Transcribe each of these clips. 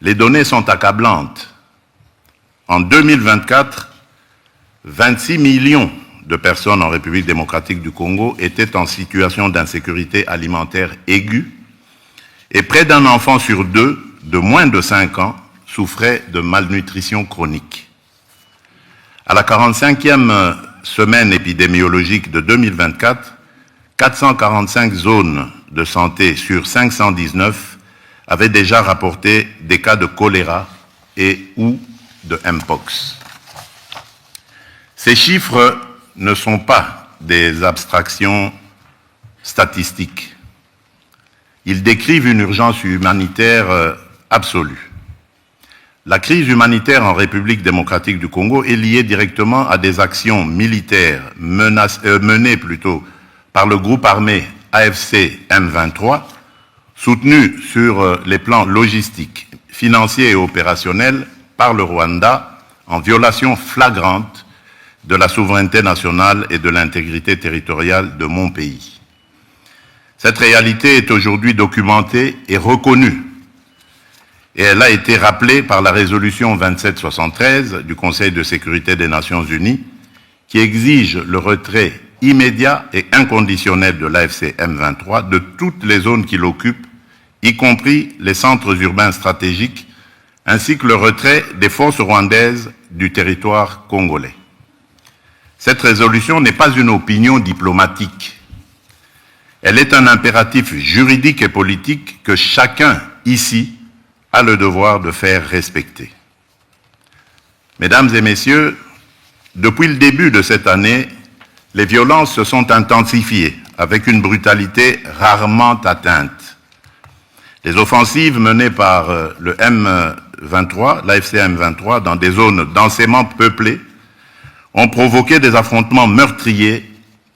Les données sont accablantes. En 2024, 26 millions de personnes en République démocratique du Congo étaient en situation d'insécurité alimentaire aiguë et près d'un enfant sur deux de moins de 5 ans souffrait de malnutrition chronique. À la 45e semaine épidémiologique de 2024, 445 zones de santé sur 519 avaient déjà rapporté des cas de choléra et ou de Mpox. Ces chiffres ne sont pas des abstractions statistiques. Ils décrivent une urgence humanitaire absolue. La crise humanitaire en République démocratique du Congo est liée directement à des actions militaires menées par le groupe armé AFC M23, soutenu sur les plans logistiques, financiers et opérationnels par le Rwanda en violation flagrante de la souveraineté nationale et de l'intégrité territoriale de mon pays. Cette réalité est aujourd'hui documentée et reconnue, et elle a été rappelée par la résolution 2773 du Conseil de sécurité des Nations Unies, qui exige le retrait immédiat et inconditionnel de l'AFC M23 de toutes les zones qu'il occupe, y compris les centres urbains stratégiques, ainsi que le retrait des forces rwandaises du territoire congolais. Cette résolution n'est pas une opinion diplomatique. Elle est un impératif juridique et politique que chacun ici a le devoir de faire respecter. Mesdames et messieurs, depuis le début de cette année, les violences se sont intensifiées avec une brutalité rarement atteinte. Les offensives menées par le M23, l'AFC M23, dans des zones densément peuplées, ont provoqué des affrontements meurtriers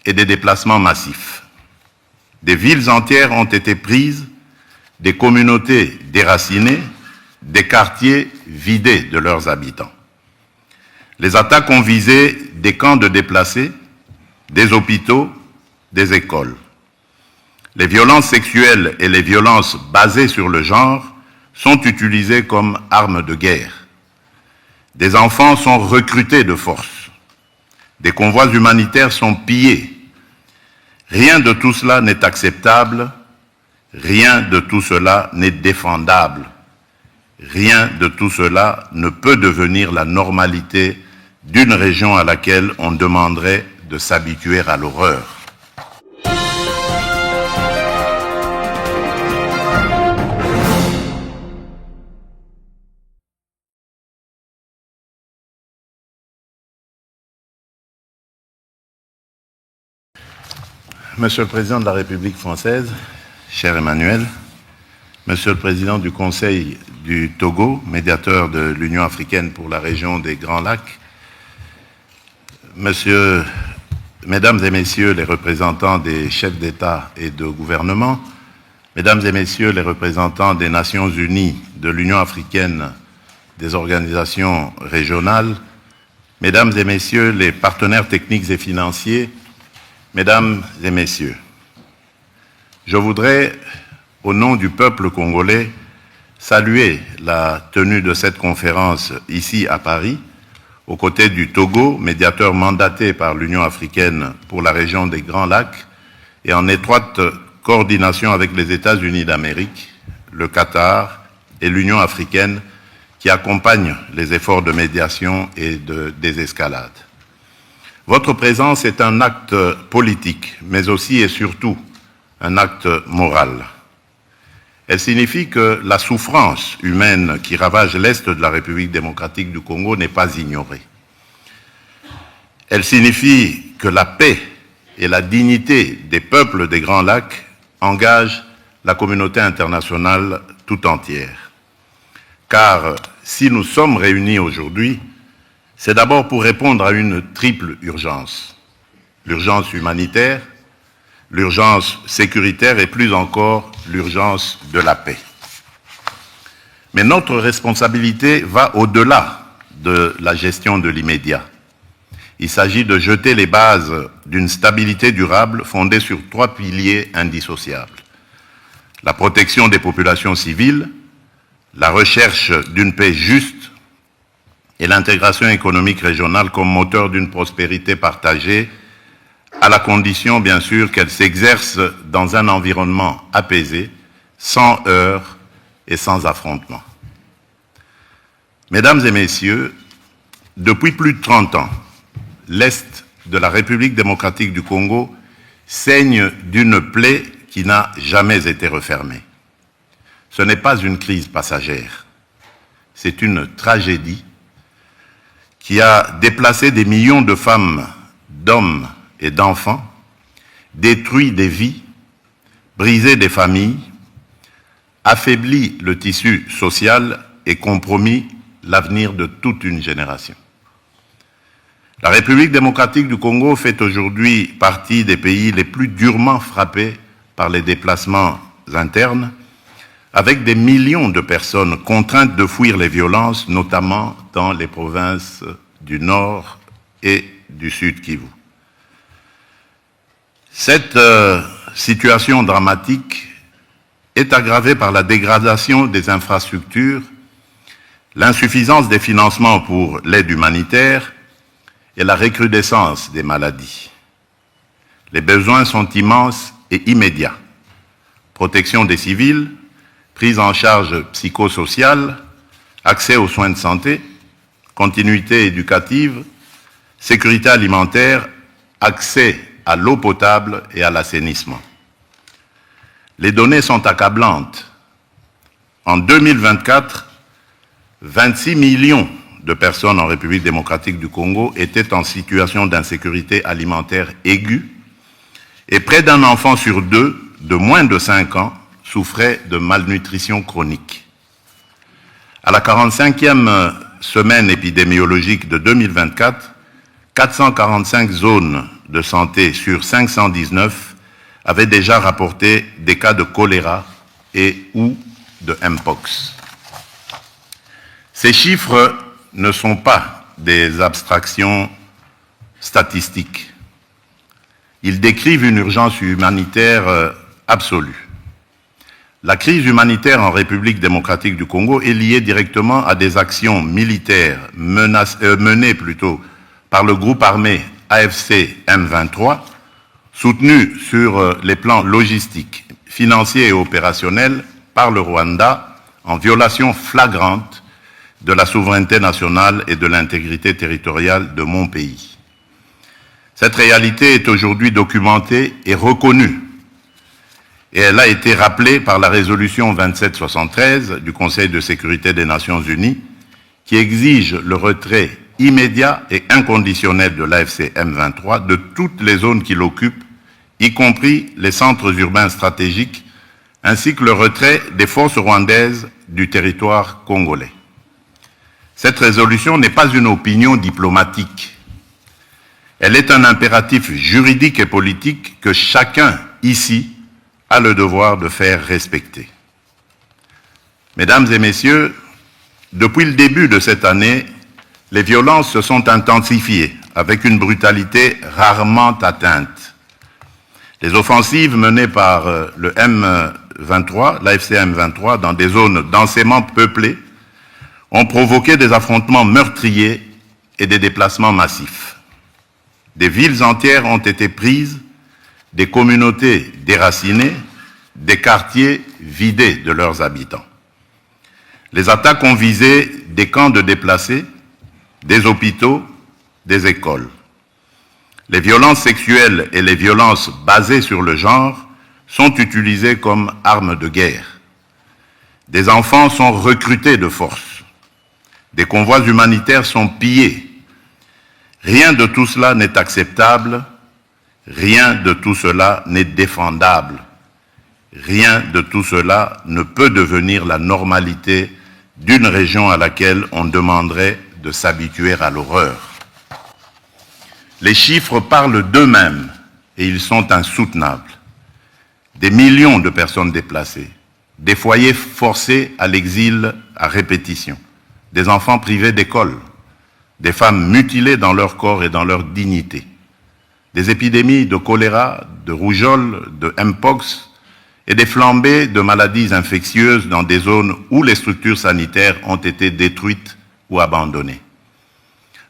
et des déplacements massifs. Des villes entières ont été prises, des communautés déracinées, des quartiers vidés de leurs habitants. Les attaques ont visé des camps de déplacés, des hôpitaux, des écoles. Les violences sexuelles et les violences basées sur le genre sont utilisées comme armes de guerre. Des enfants sont recrutés de force. Des convois humanitaires sont pillés. Rien de tout cela n'est acceptable, rien de tout cela n'est défendable, rien de tout cela ne peut devenir la normalité d'une région à laquelle on demanderait de s'habituer à l'horreur. Monsieur le Président de la République française, cher Emmanuel, Monsieur le Président du Conseil du Togo, médiateur de l'Union africaine pour la région des Grands Lacs, Mesdames et Messieurs les représentants des chefs d'État et de gouvernement, Mesdames et Messieurs les représentants des Nations Unies, de l'Union africaine, des organisations régionales, Mesdames et Messieurs les partenaires techniques et financiers, Mesdames et Messieurs, je voudrais, au nom du peuple congolais, saluer la tenue de cette conférence ici à Paris, aux côtés du Togo, médiateur mandaté par l'Union africaine pour la région des Grands Lacs, et en étroite coordination avec les États-Unis d'Amérique, le Qatar et l'Union africaine qui accompagnent les efforts de médiation et de désescalade. Votre présence est un acte politique, mais aussi et surtout un acte moral. Elle signifie que la souffrance humaine qui ravage l'Est de la République démocratique du Congo n'est pas ignorée. Elle signifie que la paix et la dignité des peuples des Grands Lacs engagent la communauté internationale tout entière. Car si nous sommes réunis aujourd'hui, c'est d'abord pour répondre à une triple urgence. L'urgence humanitaire, l'urgence sécuritaire et plus encore l'urgence de la paix. Mais notre responsabilité va au-delà de la gestion de l'immédiat. Il s'agit de jeter les bases d'une stabilité durable fondée sur 3 piliers indissociables. La protection des populations civiles, la recherche d'une paix juste et l'intégration économique régionale comme moteur d'une prospérité partagée, à la condition, bien sûr, qu'elle s'exerce dans un environnement apaisé, sans heurts et sans affrontements. Mesdames et messieurs, depuis plus de 30 ans, l'Est de la République démocratique du Congo saigne d'une plaie qui n'a jamais été refermée. Ce n'est pas une crise passagère, c'est une tragédie qui a déplacé des millions de femmes, d'hommes et d'enfants, détruit des vies, brisé des familles, affaibli le tissu social et compromis l'avenir de toute une génération. La République démocratique du Congo fait aujourd'hui partie des pays les plus durement frappés par les déplacements internes, avec des millions de personnes contraintes de fuir les violences, notamment dans les provinces du Nord et du Sud Kivu. Cette situation dramatique est aggravée par la dégradation des infrastructures, l'insuffisance des financements pour l'aide humanitaire et la recrudescence des maladies. Les besoins sont immenses et immédiats. Protection des civils, prise en charge psychosociale, accès aux soins de santé, continuité éducative, sécurité alimentaire, accès à l'eau potable et à l'assainissement. Les données sont accablantes. En 2024, 26 millions de personnes en République démocratique du Congo étaient en situation d'insécurité alimentaire aiguë et près d'un enfant sur deux de moins de 5 ans souffrait de malnutrition chronique. À la 45e semaine épidémiologique de 2024, 445 zones de santé sur 519 avaient déjà rapporté des cas de choléra et ou de Mpox. Ces chiffres ne sont pas des abstractions statistiques. Ils décrivent une urgence humanitaire absolue. La crise humanitaire en République démocratique du Congo est liée directement à des actions militaires menées par le groupe armé AFC M23, soutenu sur les plans logistiques, financiers et opérationnels par le Rwanda en violation flagrante de la souveraineté nationale et de l'intégrité territoriale de mon pays. Cette réalité est aujourd'hui documentée et reconnue, et elle a été rappelée par la résolution 2773 du Conseil de sécurité des Nations Unies, qui exige le retrait immédiat et inconditionnel de l'AFC M23 de toutes les zones qu'il occupe, y compris les centres urbains stratégiques, ainsi que le retrait des forces rwandaises du territoire congolais. Cette résolution n'est pas une opinion diplomatique. Elle est un impératif juridique et politique que chacun ici a le devoir de faire respecter. Mesdames et messieurs, depuis le début de cette année, les violences se sont intensifiées avec une brutalité rarement atteinte. Les offensives menées par le M23, l'AFC M23, dans des zones densément peuplées, ont provoqué des affrontements meurtriers et des déplacements massifs. Des villes entières ont été prises, des communautés déracinées, des quartiers vidés de leurs habitants. Les attaques ont visé des camps de déplacés, des hôpitaux, des écoles. Les violences sexuelles et les violences basées sur le genre sont utilisées comme armes de guerre. Des enfants sont recrutés de force. Des convois humanitaires sont pillés. Rien de tout cela n'est acceptable, rien de tout cela n'est défendable, rien de tout cela ne peut devenir la normalité d'une région à laquelle on demanderait de s'habituer à l'horreur. Les chiffres parlent d'eux-mêmes et ils sont insoutenables. Des millions de personnes déplacées, des foyers forcés à l'exil à répétition, des enfants privés d'école, des femmes mutilées dans leur corps et dans leur dignité, des épidémies de choléra, de rougeole, de Mpox et des flambées de maladies infectieuses dans des zones où les structures sanitaires ont été détruites ou abandonnées.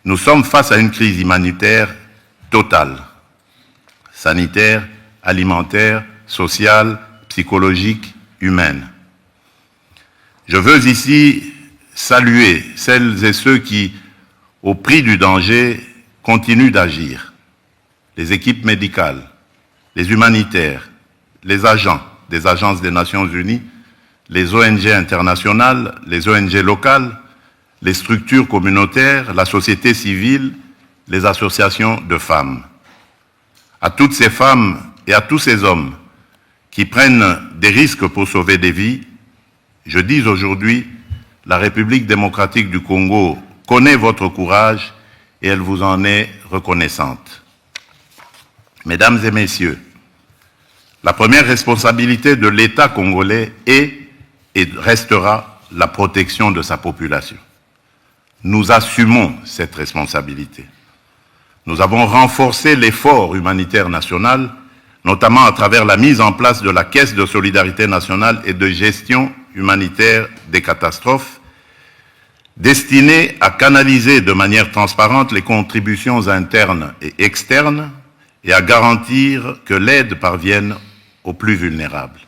Nous sommes face à une crise humanitaire totale, sanitaire, alimentaire, sociale, psychologique, humaine. Je veux ici saluer celles et ceux qui, au prix du danger, continuent d'agir. Les équipes médicales, les humanitaires, les agents des agences des Nations Unies, les ONG internationales, les ONG locales, les structures communautaires, la société civile, les associations de femmes. À toutes ces femmes et à tous ces hommes qui prennent des risques pour sauver des vies, je dis aujourd'hui, la République démocratique du Congo connaît votre courage et elle vous en est reconnaissante. Mesdames et messieurs, la première responsabilité de l'État congolais est et restera la protection de sa population. Nous assumons cette responsabilité. Nous avons renforcé l'effort humanitaire national, notamment à travers la mise en place de la Caisse de solidarité nationale et de gestion humanitaire des catastrophes, destinée à canaliser de manière transparente les contributions internes et externes et à garantir que l'aide parvienne aux plus vulnérables.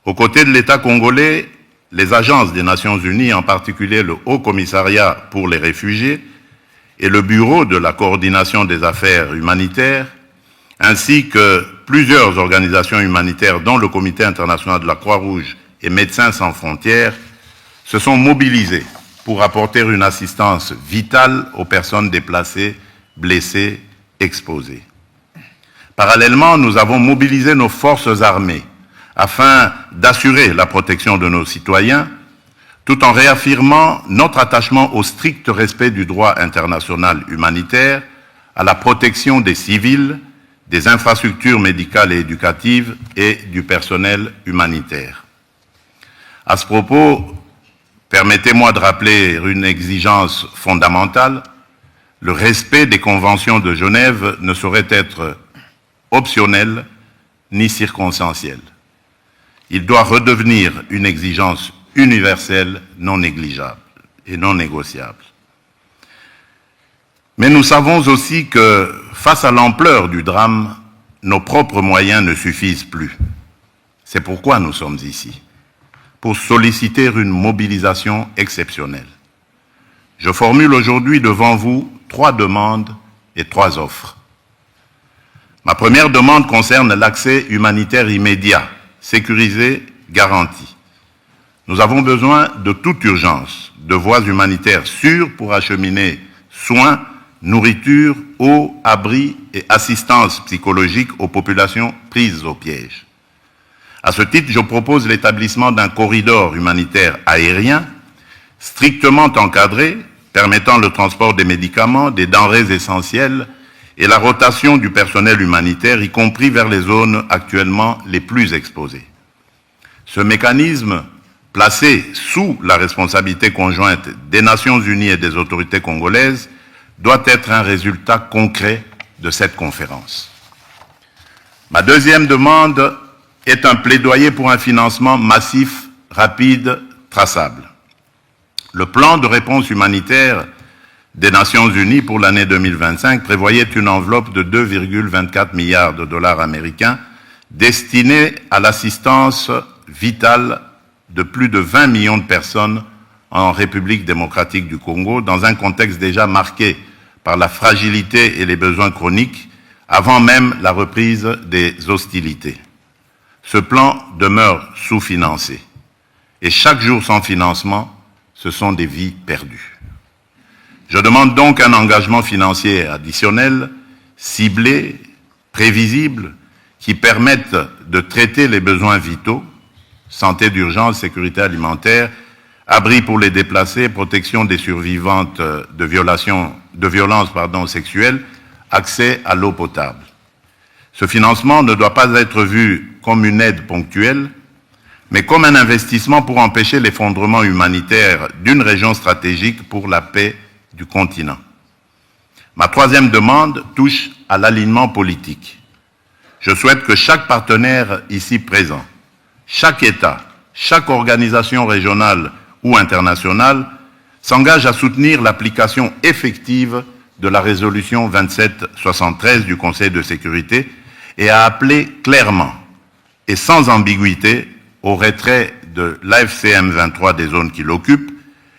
Aux côtés de l'État congolais, les agences des Nations Unies, en particulier le Haut Commissariat pour les réfugiés et le Bureau de la coordination des affaires humanitaires, ainsi que plusieurs organisations humanitaires dont le Comité international de la Croix-Rouge et Médecins sans frontières, se sont mobilisés pour apporter une assistance vitale aux personnes déplacées, blessées, exposées. Parallèlement, nous avons mobilisé nos forces armées afin d'assurer la protection de nos citoyens, tout en réaffirmant notre attachement au strict respect du droit international humanitaire, à la protection des civils, des infrastructures médicales et éducatives et du personnel humanitaire. À ce propos, permettez-moi de rappeler une exigence fondamentale. Le respect des conventions de Genève ne saurait être optionnel ni circonstanciel. Il doit redevenir une exigence universelle, non négligeable et non négociable. Mais nous savons aussi que, face à l'ampleur du drame, nos propres moyens ne suffisent plus. C'est pourquoi nous sommes ici, pour solliciter une mobilisation exceptionnelle. Je formule aujourd'hui devant vous 3 demandes et 3 offres. Ma première demande concerne l'accès humanitaire immédiat, sécurisé, garanti. Nous avons besoin de toute urgence de voies humanitaires sûres pour acheminer soins, nourriture, eau, abri et assistance psychologique aux populations prises au piège. À ce titre, je propose l'établissement d'un corridor humanitaire aérien strictement encadré, permettant le transport des médicaments, des denrées essentielles et la rotation du personnel humanitaire, y compris vers les zones actuellement les plus exposées. Ce mécanisme, placé sous la responsabilité conjointe des Nations Unies et des autorités congolaises, doit être un résultat concret de cette conférence. Ma deuxième demande est un plaidoyer pour un financement massif, rapide, traçable. Le plan de réponse humanitaire des Nations Unies pour l'année 2025 prévoyait une enveloppe de 2,24 milliards de dollars américains destinée à l'assistance vitale de plus de 20 millions de personnes en République démocratique du Congo, dans un contexte déjà marqué par la fragilité et les besoins chroniques, avant même la reprise des hostilités. Ce plan demeure sous-financé. Et chaque jour sans financement, ce sont des vies perdues. Je demande donc un engagement financier additionnel, ciblé, prévisible, qui permette de traiter les besoins vitaux, santé d'urgence, sécurité alimentaire, abri pour les déplacés, protection des survivantes de violences sexuelles, accès à l'eau potable. Ce financement ne doit pas être vu comme une aide ponctuelle, mais comme un investissement pour empêcher l'effondrement humanitaire d'une région stratégique pour la paix du continent. Ma troisième demande touche à l'alignement politique. je souhaite que chaque partenaire ici présent, chaque État, chaque organisation régionale ou internationale s'engage à soutenir l'application effective de la résolution 2773 du Conseil de sécurité et à appeler clairement et sans ambiguïté au retrait de l'AFCM 23 des zones qui l'occupent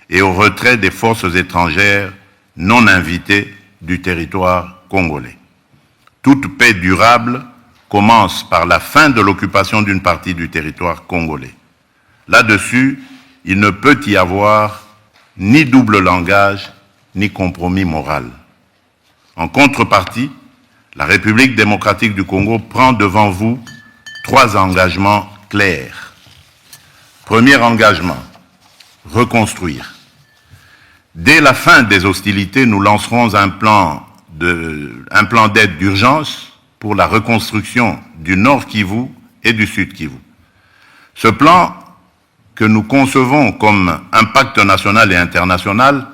et au retrait des forces étrangères non invitées du territoire congolais. Toute paix durable commence par la fin de l'occupation d'une partie du territoire congolais. Là-dessus, il ne peut y avoir ni double langage, ni compromis moral. En contrepartie, la République démocratique du Congo prend devant vous 3 engagements clairs. Premier engagement, reconstruire. Dès la fin des hostilités, nous lancerons un plan d'aide d'urgence pour la reconstruction du Nord Kivu et du Sud Kivu. Ce plan, que nous concevons comme un pacte national et international,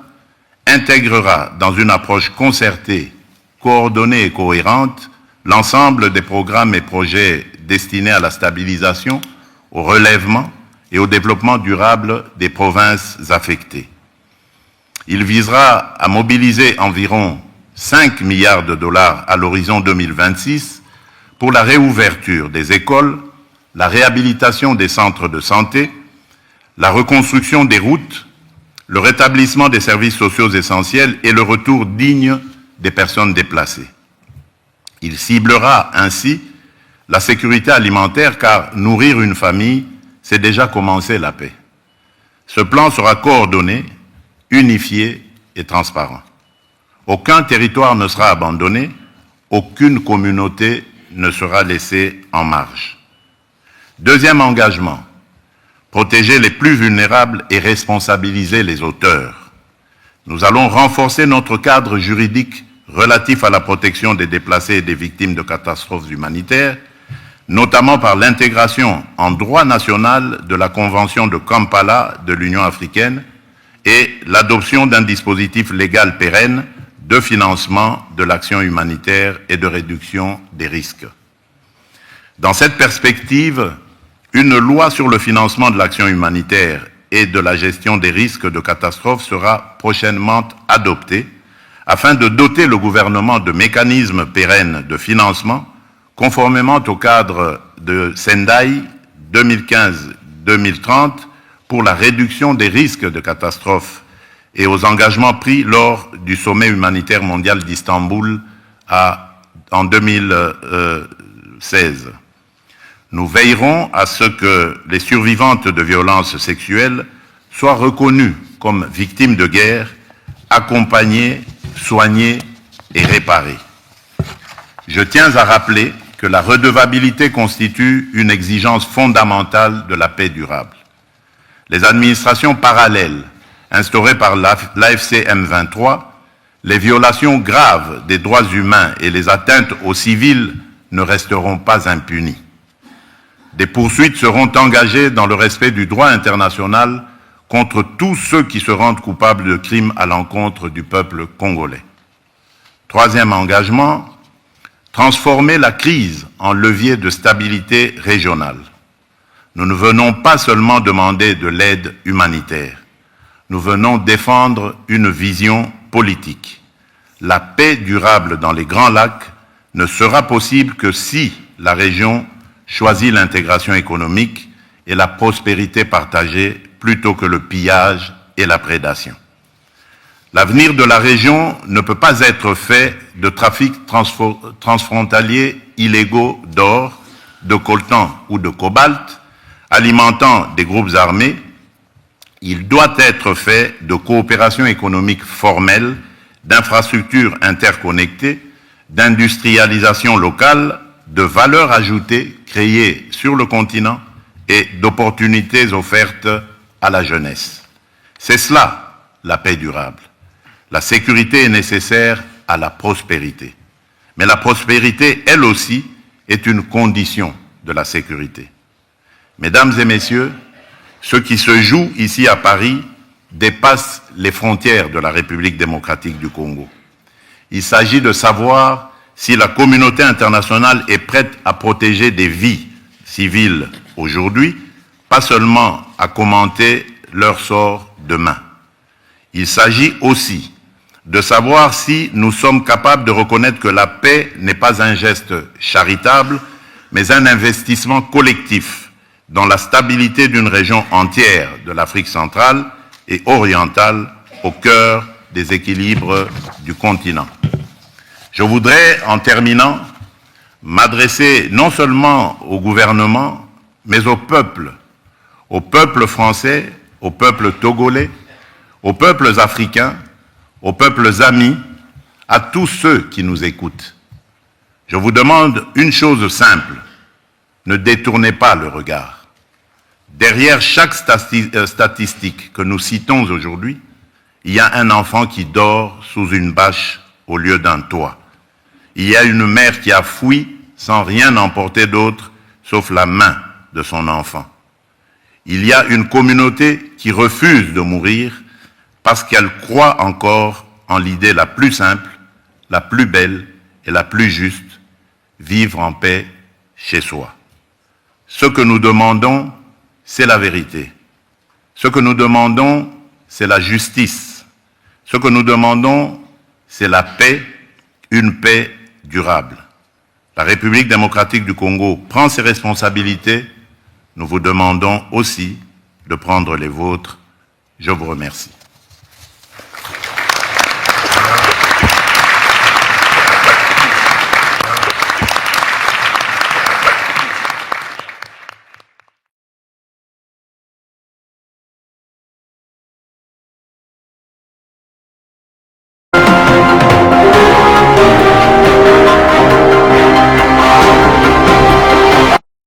intégrera dans une approche concertée, coordonnée et cohérente l'ensemble des programmes et projets destinés à la stabilisation, au relèvement et au développement durable des provinces affectées. Il visera à mobiliser environ 5 milliards de dollars à l'horizon 2026 pour la réouverture des écoles, la réhabilitation des centres de santé, la reconstruction des routes, le rétablissement des services sociaux essentiels et le retour digne des personnes déplacées. Il ciblera ainsi la sécurité alimentaire car nourrir une famille, c'est déjà commencer la paix. Ce plan sera coordonné, unifié et transparent. Aucun territoire ne sera abandonné, aucune communauté ne sera laissée en marge. Deuxième engagement, protéger les plus vulnérables et responsabiliser les auteurs. Nous allons renforcer notre cadre juridique relatif à la protection des déplacés et des victimes de catastrophes humanitaires, notamment par l'intégration en droit national de la Convention de Kampala de l'Union africaine et l'adoption d'un dispositif légal pérenne de financement de l'action humanitaire et de réduction des risques. Dans cette perspective, une loi sur le financement de l'action humanitaire et de la gestion des risques de catastrophe sera prochainement adoptée afin de doter le gouvernement de mécanismes pérennes de financement conformément au cadre de Sendai 2015-2030 pour la réduction des risques de catastrophe et aux engagements pris lors du sommet humanitaire mondial d'Istanbul en 2016. Nous veillerons à ce que les survivantes de violences sexuelles soient reconnues comme victimes de guerre, accompagnées, soignées et réparées. Je tiens à rappeler que la redevabilité constitue une exigence fondamentale de la paix durable. Les administrations parallèles instaurées par l'AFCM 23, les violations graves des droits humains et les atteintes aux civils ne resteront pas impunies. Des poursuites seront engagées dans le respect du droit international contre tous ceux qui se rendent coupables de crimes à l'encontre du peuple congolais. Troisième engagement, transformer la crise en levier de stabilité régionale. Nous ne venons pas seulement demander de l'aide humanitaire, nous venons défendre une vision politique. La paix durable dans les Grands Lacs ne sera possible que si la région choisit l'intégration économique et la prospérité partagée plutôt que le pillage et la prédation. L'avenir de la région ne peut pas être fait de trafics transfrontaliers illégaux d'or, de coltan ou de cobalt, alimentant des groupes armés. Il doit être fait de coopération économique formelle, d'infrastructures interconnectées, d'industrialisation locale, de valeur ajoutée créée sur le continent et d'opportunités offertes à la jeunesse. C'est cela, la paix durable. La sécurité est nécessaire à la prospérité. Mais la prospérité, elle aussi, est une condition de la sécurité. Mesdames et messieurs, ce qui se joue ici à Paris dépasse les frontières de la République démocratique du Congo. Il s'agit de savoir si la communauté internationale est prête à protéger des vies civiles aujourd'hui, pas seulement à commenter leur sort demain. Il s'agit aussi de savoir si nous sommes capables de reconnaître que la paix n'est pas un geste charitable, mais un investissement collectif dans la stabilité d'une région entière de l'Afrique centrale et orientale au cœur des équilibres du continent. Je voudrais, en terminant, m'adresser non seulement au gouvernement, mais au peuple français, au peuple togolais, aux peuples africains, aux peuples amis, à tous ceux qui nous écoutent. Je vous demande une chose simple, ne détournez pas le regard. Derrière chaque statistique que nous citons aujourd'hui, il y a un enfant qui dort sous une bâche au lieu d'un toit. Il y a une mère qui a fui sans rien emporter d'autre sauf la main de son enfant. Il y a une communauté qui refuse de mourir parce qu'elle croit encore en l'idée la plus simple, la plus belle et la plus juste, vivre en paix chez soi. Ce que nous demandons, c'est la vérité. Ce que nous demandons, c'est la justice. Ce que nous demandons, c'est la paix, une paix durable. La République démocratique du Congo prend ses responsabilités. Nous vous demandons aussi de prendre les vôtres. Je vous remercie.